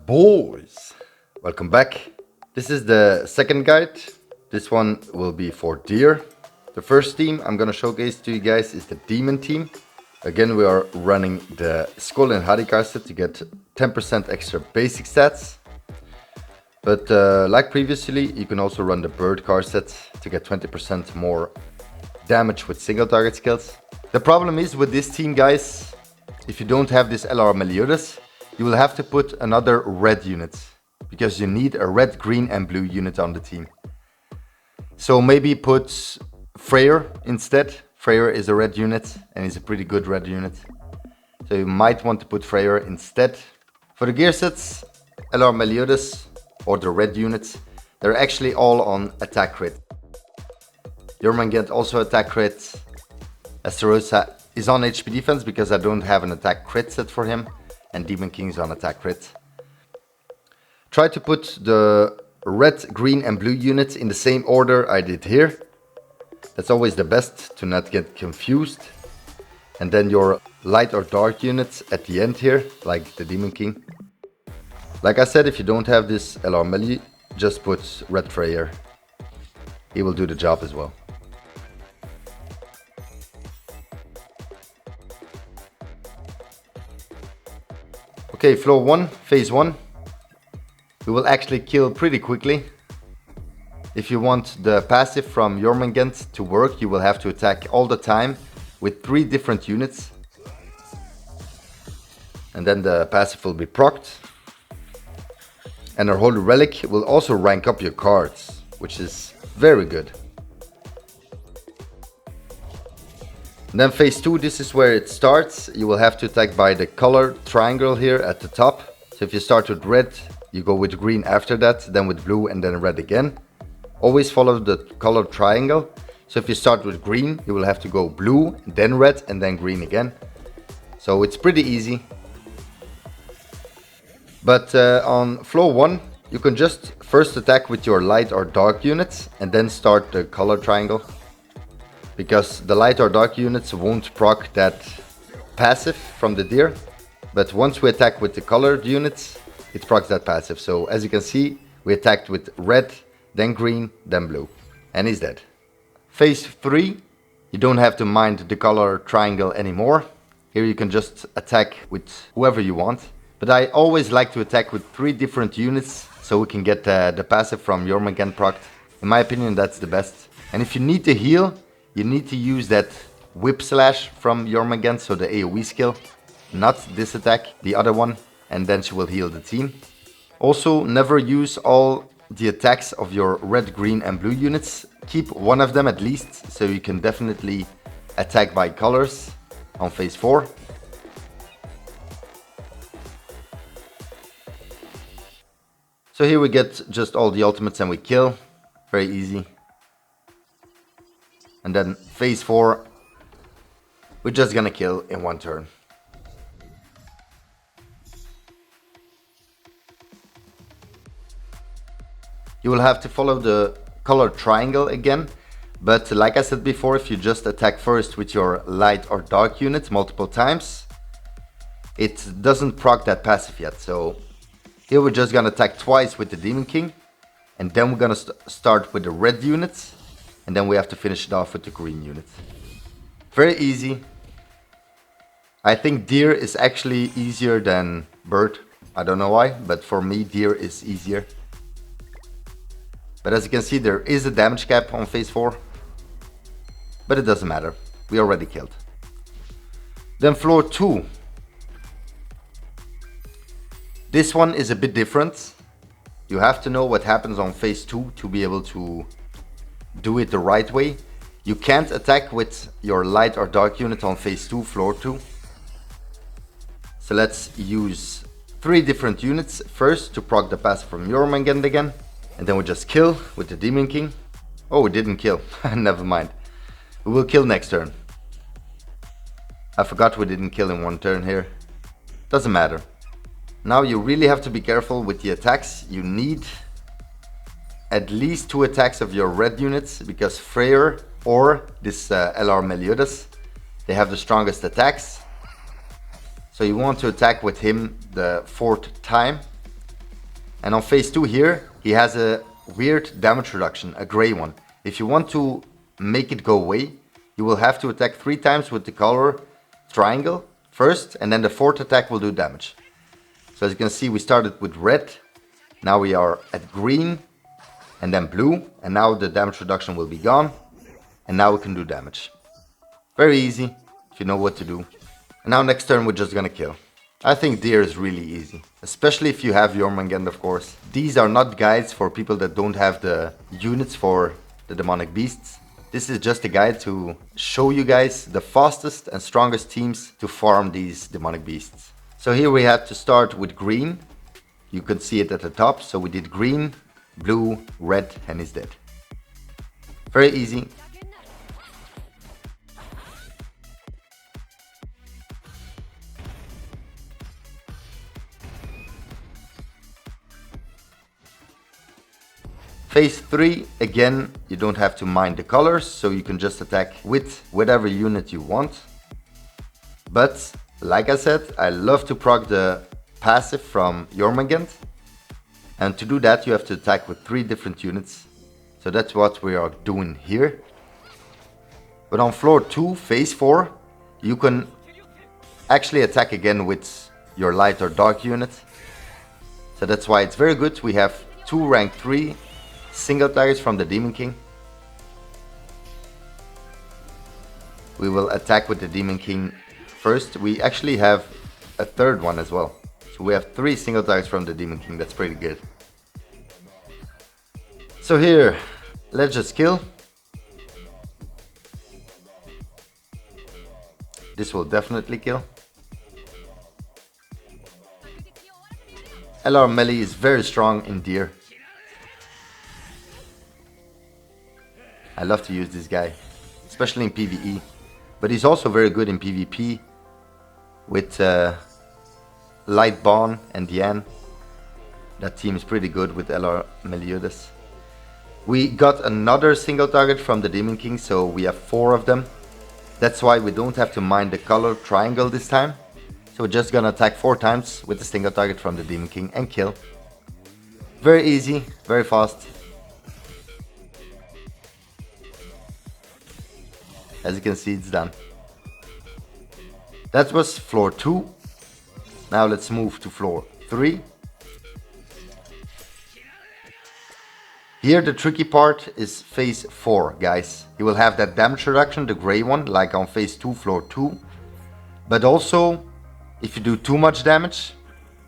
boys, welcome back. This is the second guide. This one will be for deer. The first team I'm gonna showcase to you guys is the demon team. Again, we are running the skull and Harikar set to get 10% extra basic stats. But like previously, you can also run the bird car set to get 20% more damage with single target skills. The problem is with this team, guys, if you don't have this LR Meliodas, you will have to put another red unit, because you need a red, green and blue unit on the team. So maybe put Freyr instead. Freyr is a red unit and he's a pretty good red unit. So you might want to put Freyr instead. For the gear sets, LR Meliodas or the red units, they're actually all on attack crit. Jormungand also attack crit. Esterosa is on HP defense because I don't have an attack crit set for him. And Demon King is on attack crit. Try to put the red, green and blue units in the same order I did here. That's always the best to not get confused. And then your light or dark units at the end here, like the Demon King. Like I said, if you don't have this LR Melee, just put Red Freyr. He will do the job as well. Okay, floor 1, phase 1. We will actually kill pretty quickly. If you want the passive from Jormungand to work, you will have to attack all the time with 3 different units. And then the passive will be procced. And our Holy Relic will also rank up your cards, which is very good. And then phase 2, this is where it starts. You will have to attack by the color triangle here at the top. So if you start with red, you go with green after that, then with blue and then red again. Always follow the color triangle. So if you start with green, you will have to go blue, then red and then green again. So it's pretty easy. But on floor 1, you can just first attack with your light or dark units and then start the color triangle. Because the light or dark units won't proc that passive from the deer. But once we attack with the colored units, it procs that passive. So as you can see, we attacked with red, then green, then blue. And he's dead. Phase 3, you don't have to mind the color triangle anymore. Here you can just attack with whoever you want. But I always like to attack with 3 different units, so we can get the passive from Jormungand procced. In my opinion, that's the best. And if you need to heal, you need to use that whip slash from Jormungand, so the AoE skill. Not this attack, the other one. And then she will heal the team. Also, never use all the attacks of your red, green and blue units. Keep one of them at least, so you can definitely attack by colors on phase 4. So here we get just all the ultimates and we kill. Very easy. And then phase 4, we're just gonna kill in 1 turn. You will have to follow the color triangle again. But like I said before, if you just attack first with your light or dark units multiple times, it doesn't proc that passive yet. So here we're just gonna attack twice with the Demon King. And then we're gonna start with the red units. And then we have to finish it off with the green unit. Very easy. I think deer is actually easier than bird. I don't know why, but for me deer is easier. But as you can see, there is a damage cap on phase 4. But it doesn't matter. We already killed. Then floor 2. This one is a bit different. You have to know what happens on phase 2 to be able to do it the right way. You can't attack with your light or dark unit on phase 2, floor 2. So let's use 3 different units first to proc the passive from Jormungand again. And then we just kill with the Demon King. Oh, we didn't kill. Never mind. We will kill next turn. I forgot we didn't kill in 1 turn here. Doesn't matter. Now you really have to be careful with the attacks. You need at least 2 attacks of your red units, because Freyr or this LR Meliodas, they have the strongest attacks. So you want to attack with him the 4th time. And on phase 2 here, he has a weird damage reduction, a gray one. If you want to make it go away, you will have to attack 3 times with the color triangle first, and then the 4th attack will do damage. So as you can see, we started with red, now we are at green, and then blue, and now the damage reduction will be gone, and now we can do damage. Very easy, if you know what to do. And now next turn we're just gonna kill. I think deer is really easy, especially if you have Jormungand, of course. These are not guides for people that don't have the units for the demonic beasts. This is just a guide to show you guys the fastest and strongest teams to farm these demonic beasts. So here we had to start with green. You can see it at the top. So we did green, blue, red, and he's dead. Very easy. Phase 3, again, you don't have to mind the colors, so you can just attack with whatever unit you want. But, like I said, I love to proc the passive from Jormungand. And to do that, you have to attack with 3 different units. So that's what we are doing here. But on floor 2, phase 4, you can actually attack again with your light or dark unit. So that's why it's very good. We have 2 rank 3 single targets from the Demon King. We will attack with the Demon King first. We actually have a 3rd one as well. So we have 3 single targets from the Demon King. That's pretty good. So here, let's just kill. This will definitely kill. LR melee is very strong in deer. I love to use this guy, especially in PvE, but he's also very good in PvP with Light Bon and Diane. That team is pretty good with LR Meliodas. We got another single target from the Demon King, so we have 4 of them. That's why we don't have to mind the color triangle this time. So we're just gonna attack 4 times with the single target from the Demon King and kill. Very easy, very fast. As you can see, it's done. That was floor 2. Now let's move to floor 3. Here the tricky part is phase 4, guys. You will have that damage reduction, the gray one, like on phase 2, floor 2. But also, if you do too much damage,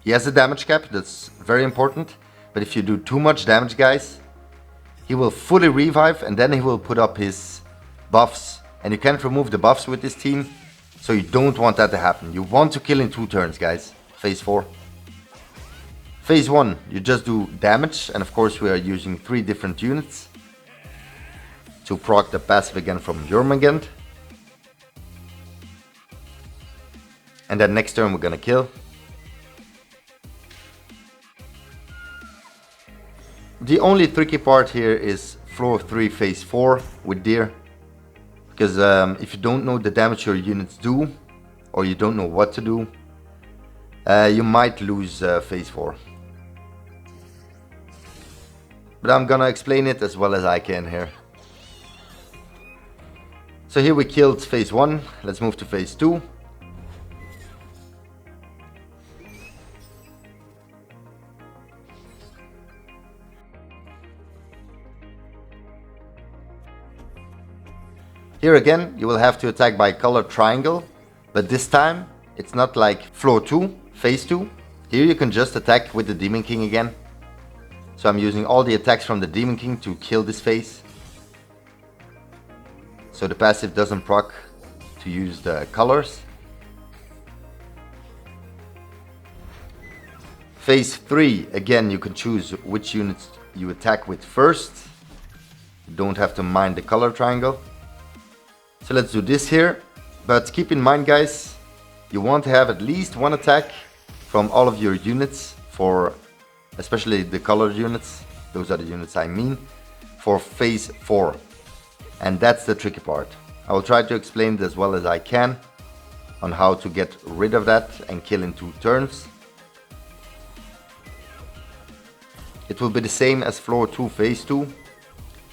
he has a damage cap, that's very important. But if you do too much damage, guys, he will fully revive and then he will put up his buffs. And you can't remove the buffs with this team, so you don't want that to happen. You want to kill in 2 turns, guys. Phase 4. Phase 1, you just do damage, and of course we are using 3 different units to proc the passive again from Jormungand. And then next turn we're gonna kill. The only tricky part here is floor 3, phase 4 with deer. Because if you don't know the damage your units do, or you don't know what to do, you might lose phase 4. But I'm gonna explain it as well as I can here. So here we killed phase 1, let's move to phase 2. Here again, you will have to attack by color triangle, but this time it's not like floor 2, phase 2. Here you can just attack with the Demon King again. So I'm using all the attacks from the Demon King to kill this phase. So the passive doesn't proc to use the colors. Phase 3, again you can choose which units you attack with first. You don't have to mind the color triangle. So let's do this here, but keep in mind, guys, you want to have at least 1 attack from all of your units, for especially the colored units, those are the units I mean, for phase 4. And that's the tricky part. I will try to explain it as well as I can on how to get rid of that and kill in 2 turns. It will be the same as floor 2 phase 2.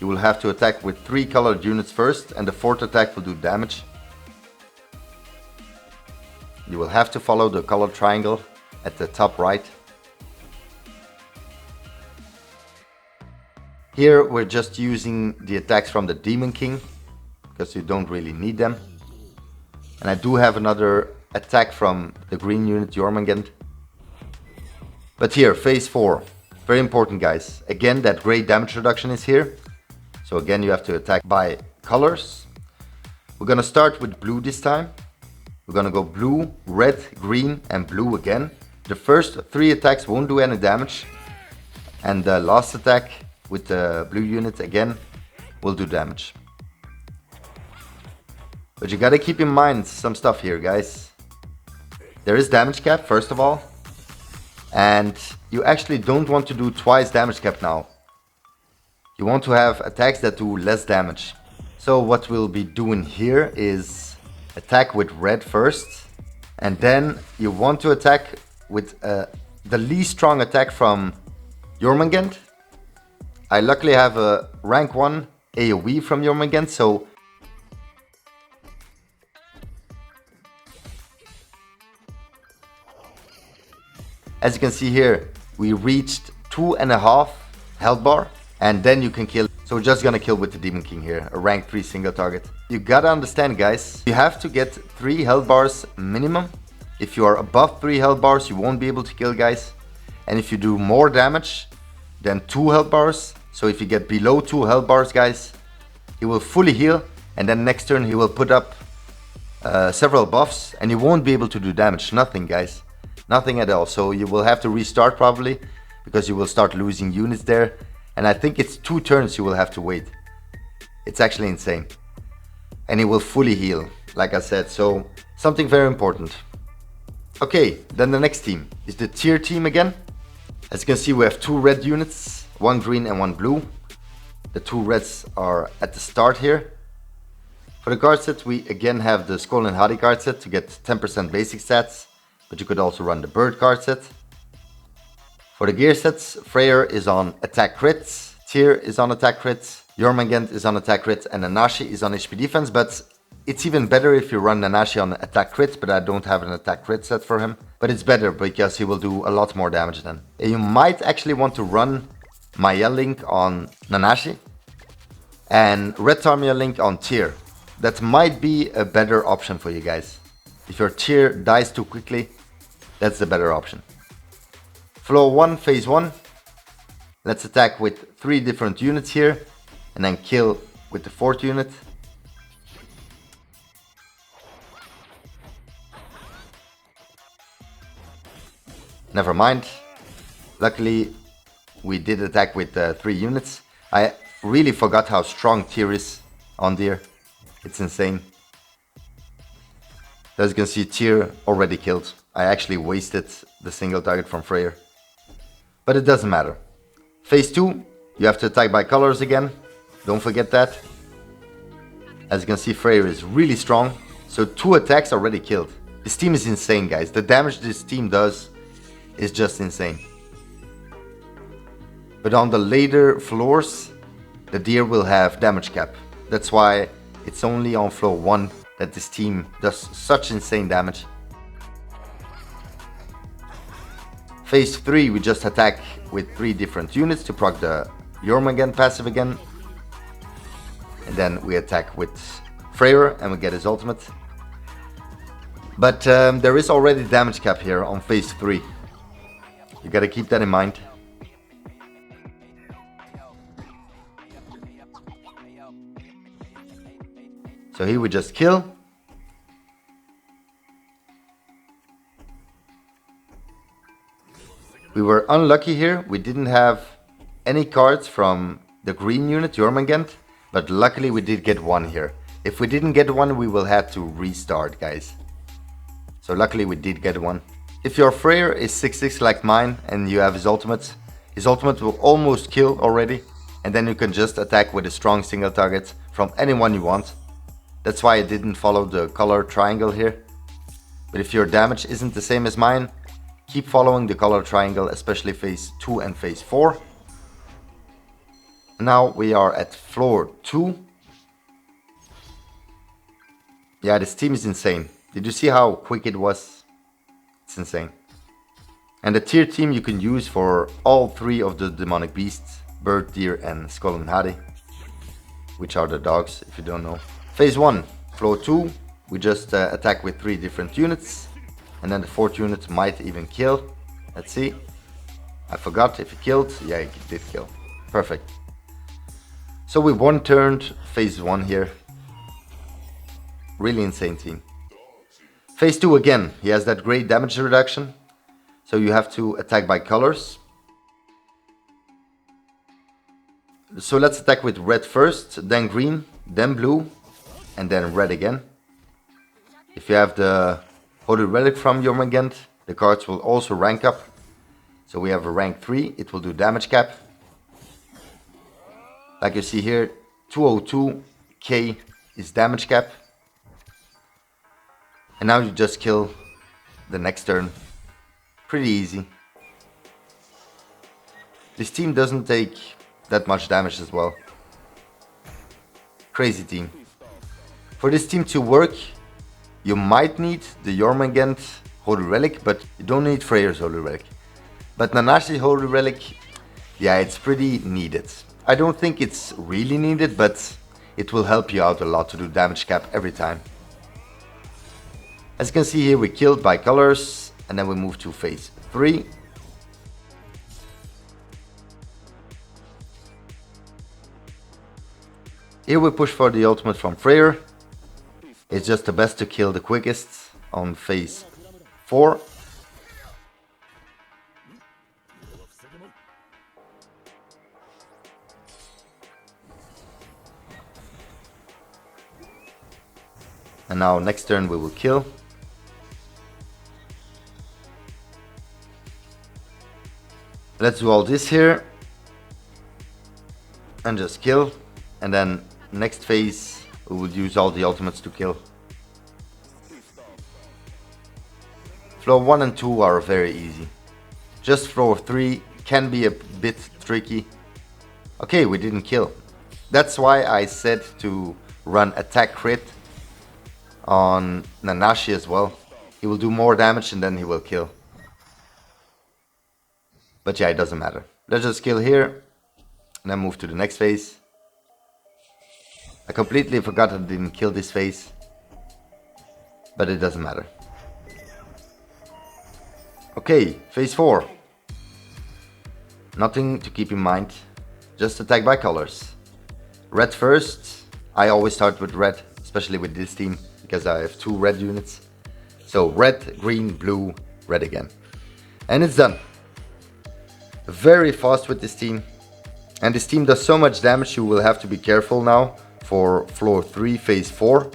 You will have to attack with 3 colored units first, and the 4th attack will do damage. You will have to follow the colored triangle at the top right. Here we're just using the attacks from the Demon King, because you don't really need them. And I do have another attack from the green unit Jormungand. But here, phase 4, very important guys. Again, that great damage reduction is here. So again, you have to attack by colors. We're gonna start with blue this time. We're gonna go blue, red, green and blue again. The first 3 attacks won't do any damage. And the last attack with the blue unit again will do damage. But you gotta keep in mind some stuff here, guys. There is damage cap, first of all. And you actually don't want to do twice damage cap now. You want to have attacks that do less damage. So what we'll be doing here is attack with red first. And then you want to attack with the least strong attack from Jormungand. I luckily have a rank 1 AoE from Jormungand, so as you can see here, we reached 2.5 health bar, and then you can kill. So we're just gonna kill with the Demon King here, a rank 3 single target. You gotta understand, guys, you have to get 3 health bars minimum. If you are above 3 health bars, you won't be able to kill, guys. And if you do more damage than 2 health bars, so if you get below 2 health bars, guys, he will fully heal, and then next turn he will put up several buffs, and you won't be able to do damage. Nothing, guys. Nothing at all. So you will have to restart probably, because you will start losing units there. And I think it's 2 turns you will have to wait. It's actually insane. And he will fully heal, like I said. So something very important. Okay, then the next team is the tier team again. As you can see, we have 2 red units, 1 green and 1 blue. The 2 reds are at the start here. For the card set, we again have the Skull and Hadi card set to get 10% basic stats. But you could also run the bird card set. For the gear sets, Freyr is on attack crits, Tyr is on attack crits, Jormungand is on attack crits, and Nanashi is on HP defense. But it's even better if you run Nanashi on attack crits, but I don't have an attack crit set for him. But it's better because he will do a lot more damage then. And you might actually want to run Maya Link on Nanashi and Red Tarmia Link on Tyr. That might be a better option for you guys. If your Tyr dies too quickly, that's the better option. Floor 1, phase 1. Let's attack with 3 different units here and then kill with the 4th unit. Never mind. Luckily, we did attack with 3 units. I really forgot how strong Tyr is on Deer. It's insane. As you can see, Tyr already killed. I actually wasted the single target from Freyr. But it doesn't matter. Phase 2, you have to attack by colors again. Don't forget that. As you can see, Freyr is really strong. So 2 attacks already killed. This team is insane, guys. The damage this team does is just insane. But on the later floors, the Deer will have damage cap. That's why it's only on floor 1 that this team does such insane damage. Phase 3, we just attack with 3 different units to proc the Jormungand passive again. And then we attack with Freyr and we get his ultimate. But there is already damage cap here on phase 3. You gotta keep that in mind. So here we just kill. We were unlucky here. We didn't have any cards from the green unit, Jormungand, but luckily we did get 1 here. If we didn't get 1, we will have to restart, guys. So luckily we did get 1. If your Freyr is 6/6 like mine and you have his ultimate will almost kill already. And then you can just attack with a strong single target from anyone you want. That's why I didn't follow the color triangle here. But if your damage isn't the same as mine, keep following the color triangle, especially phase 2 and phase 4. Now we are at floor 2. Yeah, this team is insane. Did you see how quick it was? It's insane. And the tier team you can use for all 3 of the demonic beasts, bird, deer and skull and hade, which are the dogs if you don't know. Phase 1, floor 2, we just attack with 3 different units, and then the 4th unit might even kill. Let's see. I forgot if he killed. Yeah, he did kill. Perfect. So we one-turned phase 1 here. Really insane team. Phase 2 again, he has that great damage reduction, so you have to attack by colors. So let's attack with red first, then green, then blue, and then red again. If you have the Holy Relic from Jormungand, the cards will also rank up. So we have a rank 3, it will do damage cap. Like you see here, 202k is damage cap. And now you just kill the next turn. Pretty easy. This team doesn't take that much damage as well. Crazy team. For this team to work, you might need the Jormungand Holy Relic, but you don't need Freyr's Holy Relic. But Nanashi's Holy Relic, yeah, it's pretty needed. I don't think it's really needed, but it will help you out a lot to do damage cap every time. As you can see here, we killed by colors, and then we move to phase 3. Here we push for the ultimate from Freyr. It's just the best to kill the quickest on phase 4. And now next turn we will kill. Let's do all this here. And just kill. And then next phase we will use all the ultimates to kill. Floor 1 and 2 are very easy. Just floor 3 can be a bit tricky. Okay, we didn't kill. That's why I said to run attack crit on Nanashi as well. He will do more damage and then he will kill. But yeah, it doesn't matter. Let's just kill here and then move to the next phase. I completely forgot I didn't kill this phase, but it doesn't matter. Okay, phase 4. Nothing to keep in mind, just attack by colors. Red first. I always start with red, especially with this team, because I have 2 red units. So red, green, blue, red again. And it's done. Very fast with this team. And this team does so much damage, you will have to be careful now for floor 3, phase 4.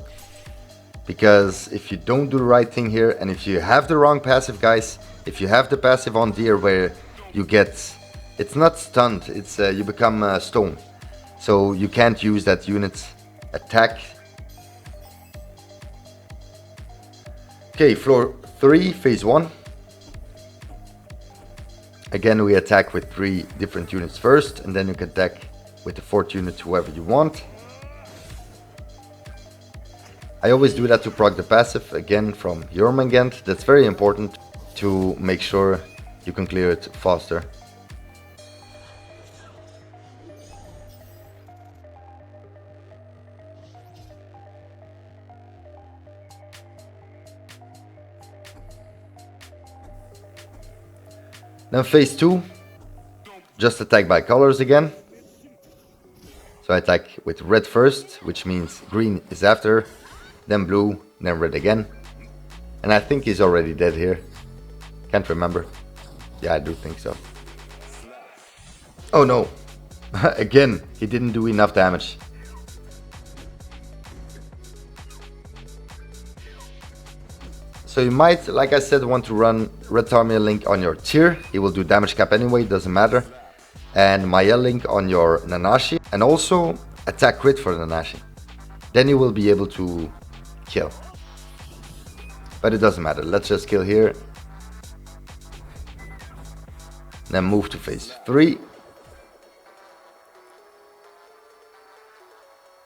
Because if you don't do the right thing here, and if you have the wrong passive, guys, if you have the passive on deer where you get, it's not stunned, it's you become stone. So you can't use that unit attack. Okay, floor 3, phase 1. Again, we attack with 3 different units first, and then you can attack with the 4th unit, whoever you want. I always do that to proc the passive, again from Jormungand. That's very important to make sure you can clear it faster. Then phase 2, just attack by colors again. So I attack with red first, which means green is after, then blue, then red again. And I think he's already dead here. Can't remember. Yeah, I do think so. Oh no, again, he didn't do enough damage. So you might, like I said, want to run Red Tarmiel Link on your tier. He will do damage cap anyway, doesn't matter. And Maya Link on your Nanashi. And also attack crit for Nanashi. Then you will be able to kill. But it doesn't matter. Let's just kill here. Then move to phase 3.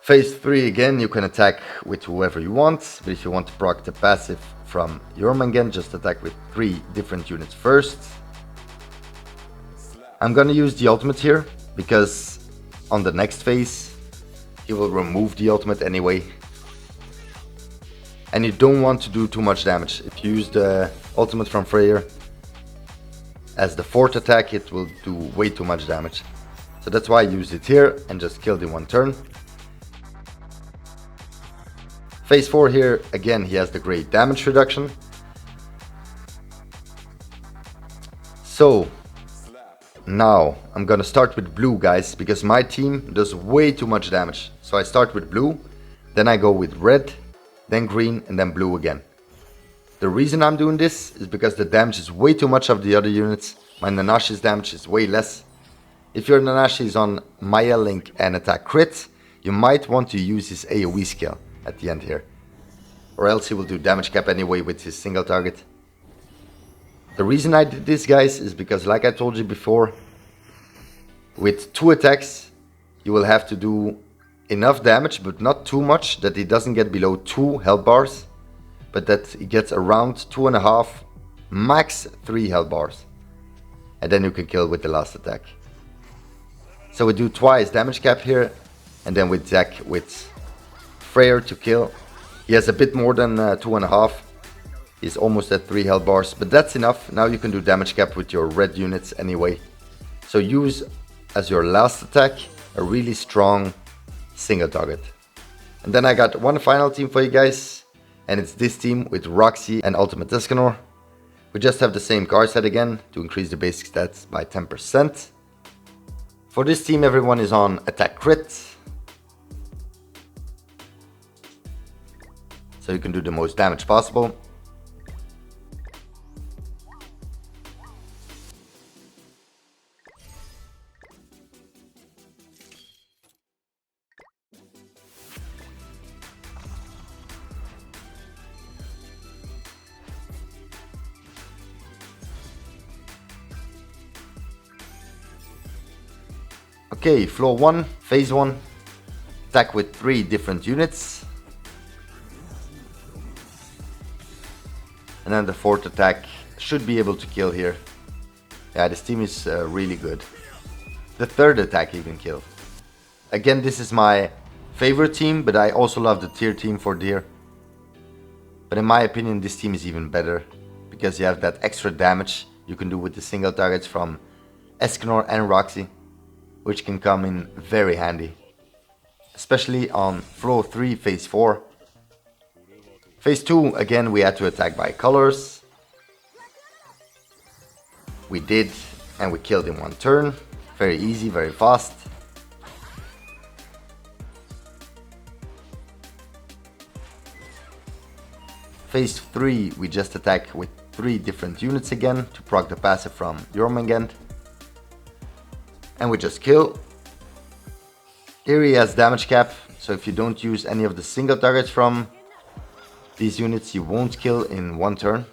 Phase 3 again, you can attack with whoever you want, but if you want to proc the passive from Jormungand, just attack with 3 different units first. I'm gonna use the ultimate here, because on the next phase, he will remove the ultimate anyway. And you don't want to do too much damage. If you use the ultimate from Freyr as the 4th attack, it will do way too much damage. So that's why I used it here and just killed in one turn. Phase 4 here, again, he has the great damage reduction. So now I'm gonna start with blue, guys, because my team does way too much damage. So I start with blue, then I go with red, then green, and then blue again. The reason I'm doing this is because the damage is way too much of the other units. My Nanashi's damage is way less. If your Nanashi is on Maya Link and attack crit, you might want to use his AoE skill at the end here. Or else he will do damage cap anyway with his single target. The reason I did this, guys, is because, like I told you before, with 2 attacks, you will have to do enough damage, but not too much, that he doesn't get below 2 health bars, but that he gets around 2.5, max 3 health bars. And then you can kill with the last attack. So we do twice damage cap here, and then we attack with Freyr to kill. He has a bit more than 2.5. He's almost at 3 health bars, but that's enough. Now you can do damage cap with your red units anyway. So use as your last attack a really strong single target. And then I got one final team for you guys, and it's this team with Roxy and Ultimate Eikthyrnir. We just have the same card set again to increase the basic stats by 10%. For this team, everyone is on attack crit, so you can do the most damage possible. Okay, floor 1, phase 1, attack with 3 different units. And then the 4th attack should be able to kill here. Yeah, this team is really good. The 3rd attack you can kill. Again, this is my favorite team, but I also love the tier team for Deer. But in my opinion, this team is even better, because you have that extra damage you can do with the single targets from Eikthyrnir and Roxy, which can come in very handy, especially on floor 3, phase 4. Phase 2, again, we had to attack by colors. We did, and we killed in one turn. Very easy, very fast. Phase 3, we just attack with 3 different units again to proc the passive from Jormungand. And we just kill. Here he has damage cap, so if you don't use any of the single targets from these units, you won't kill in one turn.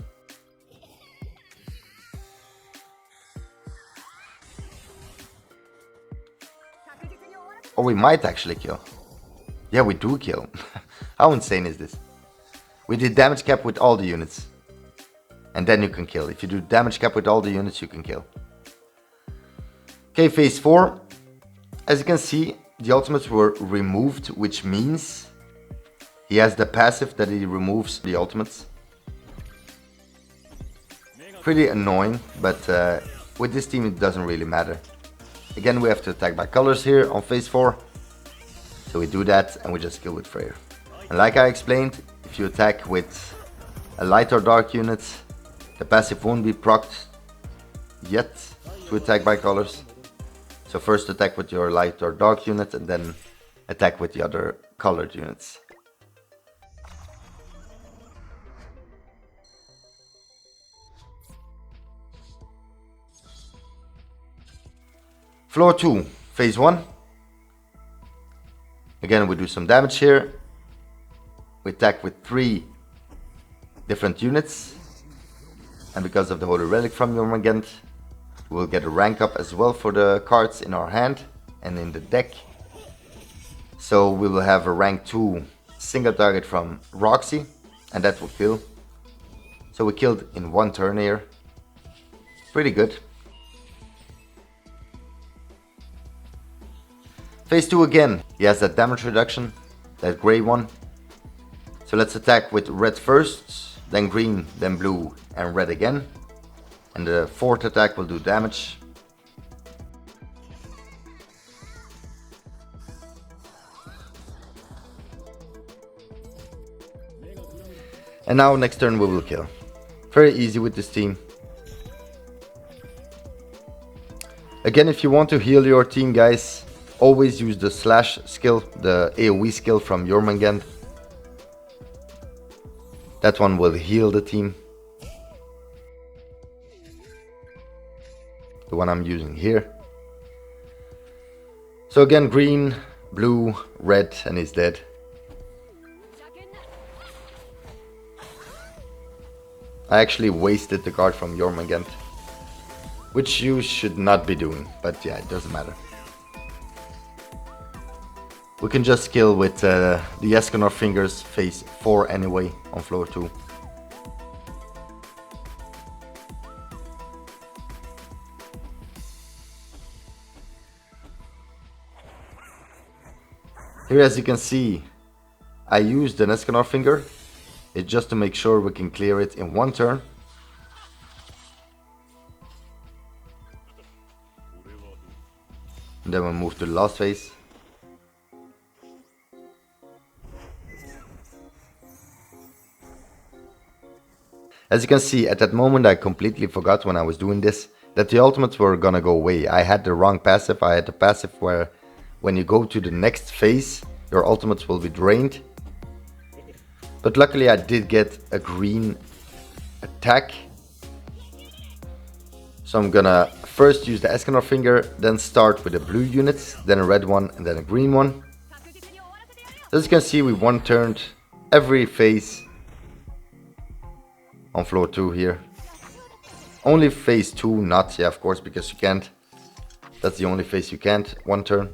Or we might actually kill. Yeah, we do kill. How insane is this? We did damage cap with all the units. And then you can kill. If you do damage cap with all the units, you can kill. Okay, phase 4. As you can see, the ultimates were removed, which means he has the passive that he removes the ultimates. Pretty annoying, but with this team it doesn't really matter. Again, we have to attack by colors here on phase 4. So we do that and we just kill with Freyr. And like I explained, if you attack with a light or dark unit, the passive won't be procced yet to attack by colors. So first attack with your light or dark unit and then attack with the other colored units. Floor 2, phase 1. Again, we do some damage here. We attack with 3 different units. And because of the Holy Relic from Jormungand, we'll get a rank up as well for the cards in our hand and in the deck. So we will have a rank 2 single target from Roxy, and that will kill. So we killed in 1 turn here. Pretty good. Phase 2 again. He has that damage reduction, that grey one. So let's attack with red first, then green, then blue, and red again. And the 4th attack will do damage. And now next turn we will kill. Very easy with this team. Again, if you want to heal your team, guys, always use the slash skill, the AoE skill from Jormungand. That one will heal the team. The one I'm using here. So again, green, blue, red, and he's dead. I actually wasted the card from Jormungand, which you should not be doing, but yeah, it doesn't matter. We can just kill with the Eikthyrnir fingers phase 4 anyway on floor 2. Here, as you can see, I used the Eikthyrnir finger. It's just to make sure we can clear it in 1 turn. And then we'll move to the last phase. As you can see, at that moment I completely forgot when I was doing this that the ultimates were gonna go away. I had the wrong passive. I had the passive where when you go to the next phase, your ultimates will be drained. But luckily I did get a green attack. So I'm gonna first use the Eikthyrnir finger, then start with a blue unit, then a red one, and then a green one. As you can see, we 1-turned every phase on floor 2 here. Only phase 2 not, yeah, of course, because you can't. That's the only phase you can't 1-turn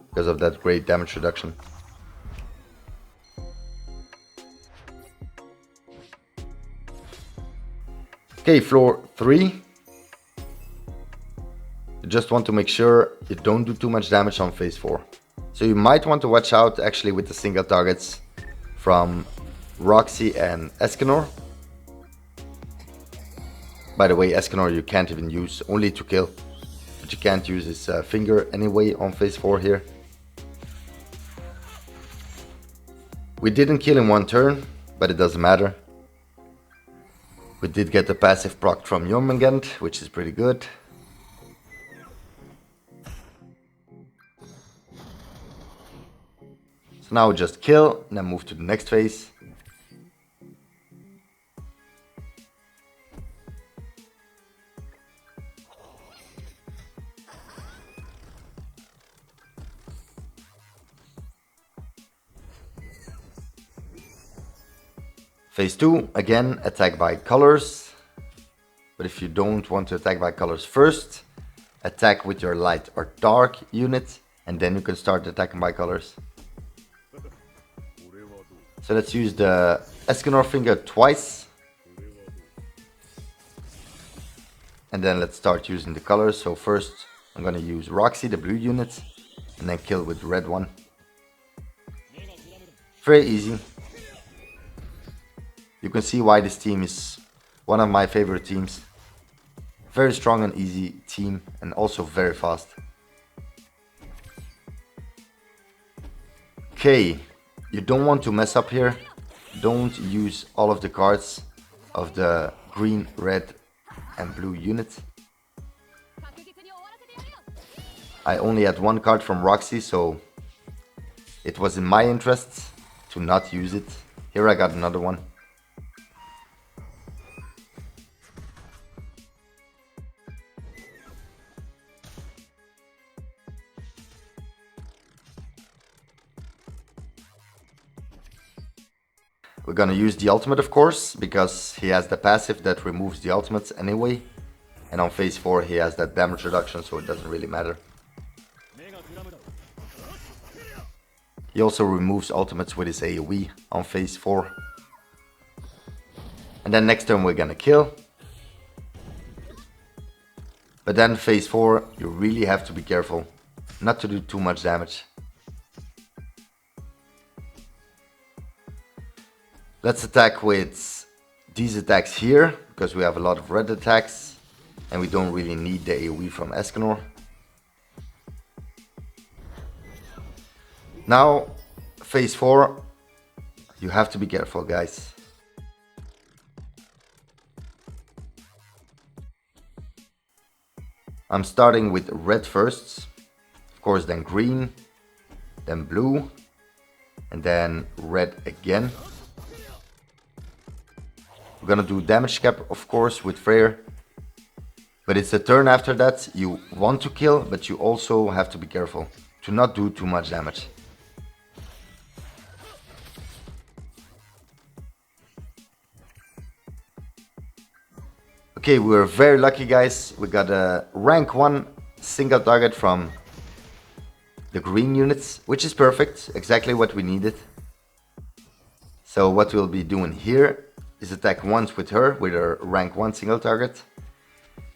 because of that great damage reduction. Okay, floor 3. You just want to make sure you don't do too much damage on phase 4. So you might want to watch out actually with the single targets from Roxy and Eikthyrnir. By the way, Eikthyrnir you can't even use, only to kill. But you can't use his finger anyway on phase 4 here. We didn't kill in 1 turn, but it doesn't matter. We did get the passive proc from Jormungand, which is pretty good. So now we just kill, and then move to the next phase. Phase 2, again, attack by colors. But if you don't want to attack by colors first, attack with your light or dark unit, and then you can start attacking by colors. So let's use the Eikthyrnir finger twice. And then let's start using the colors. So first I'm gonna use Roxy, the blue unit, and then kill with the red one. Very easy. You can see why this team is one of my favorite teams. Very strong and easy team, and also very fast. Okay, you don't want to mess up here. Don't use all of the cards of the green, red and blue unit. I only had 1 card from Roxy, so it was in my interest to not use it. Here I got another one. We're gonna use the ultimate, of course, because he has the passive that removes the ultimates anyway. And on phase 4 he has that damage reduction, so it doesn't really matter. He also removes ultimates with his AoE on phase 4. And then next turn we're gonna kill. But then phase 4, you really have to be careful not to do too much damage. Let's attack with these attacks here, because we have a lot of red attacks and we don't really need the AoE from Eikthyrnir. Now, phase 4, you have to be careful, guys. I'm starting with red first, of course then green, then blue, and then red again. We're gonna do damage cap, of course, with Freyr. But it's the turn after that you want to kill, but you also have to be careful to not do too much damage. Okay, we were very lucky, guys. We got a rank 1 single target from the green units, which is perfect, exactly what we needed. So what we'll be doing here is attack once with her, with her rank 1 single target.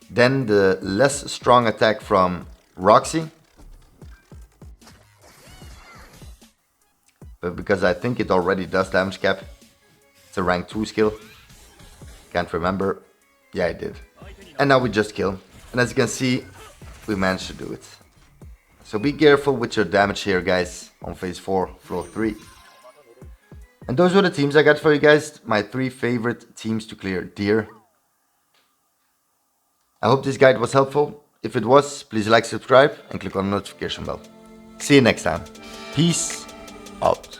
Then the less strong attack from Roxy. But because I think it already does damage cap. It's a rank 2 skill. Can't remember. Yeah, I did. And now we just kill. And as you can see, we managed to do it. So be careful with your damage here, guys, on phase 4, floor 3. And those were the teams I got for you guys. My 3 favorite teams to clear Deer. I hope this guide was helpful. If it was, please like, subscribe, and click on the notification bell. See you next time. Peace out.